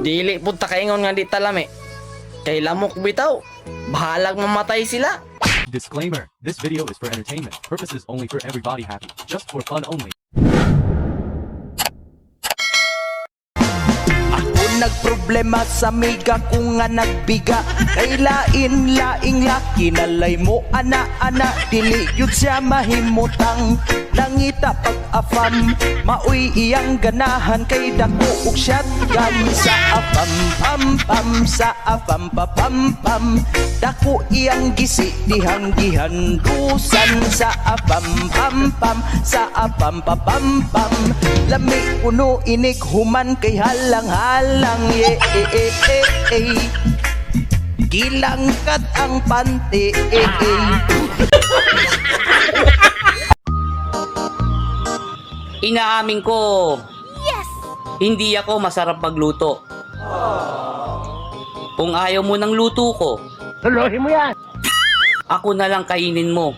Dili punta kaingon nga di talami. Kay lamok bitaw. Bahalag mamatay sila. Disclaimer, this video is for entertainment purposes only, for everybody happy, just for fun only. Nagproblema sa miga ko nga nagbiga. Kay lain-laing laki nalay mo ana-ana. Dili yun siya mahimutang langita pag-afam. Maoy iyang ganahan kay dako ug shotgun. Sa afam-pam-pam, sa afam-papam-pam. Dako iyang gisi dihang gihandusan. Sa afam-pam-pam, sa afam-papam-pam. Lami puno inig human kay halang-halang. Gilangkat ang panty. Inaamin ko, yes! Hindi ako masarap magluto. Kung ayaw mo ng luto ko, Tulohin mo yan! ako na lang kainin mo.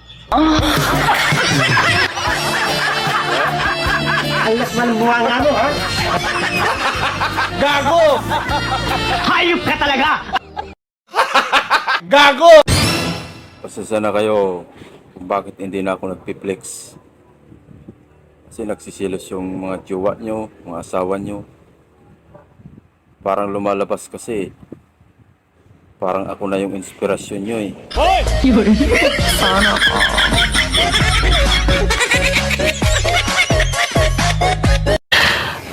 Alas man buwang ano, ha? Gago! Hayop ka talaga! Gago! Pasensya na kayo kung bakit hindi na ako nagpiplex. Kasi nagsisilos yung mga jowa nyo, mga asawa nyo. Parang lumalabas kasi. Parang ako na yung inspirasyon nyo eh.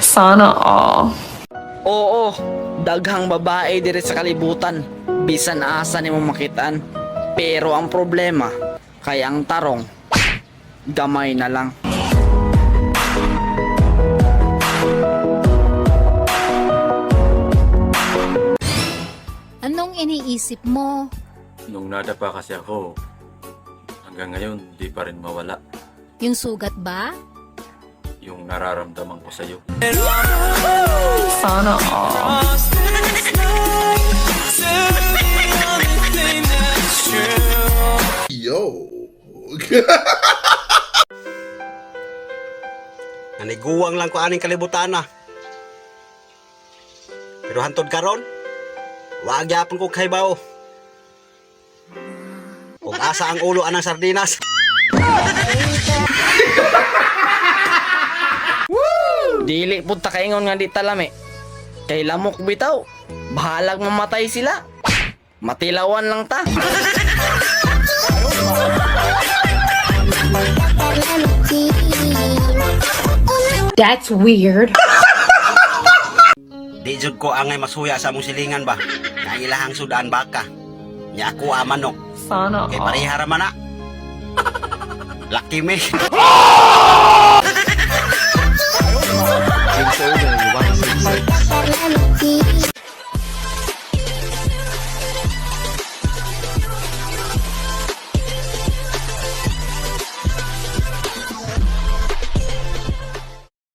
Sana all. Oo, daghang babae dire sa kalibutan. Bisan asa nimo makitaan. Pero ang problema, kay ang tarong, gamay na lang. Anong iniisip mo? Nung nadapa kasi ako, hanggang ngayon di pa rin mawala Yung sugat ba? yung nararamdaman ko sa'yo. Sana all. Yo. Naniguwang lang ko aning kalibutan na. Pero hantod karon, wag yapon ko kaybaw. Ug asa ang ulo anang sardinas. Dili punta kaingon nga di talami. Kay lamok bitaw. Bahalag mamatay sila. Matilawan lang ta. That's weird. Di jud ko angay masuya sa mong silingan ba. Nga ilahang sudan baka. Nya ako amanok. Sana Kay all. parihara man na. Lucky me. Info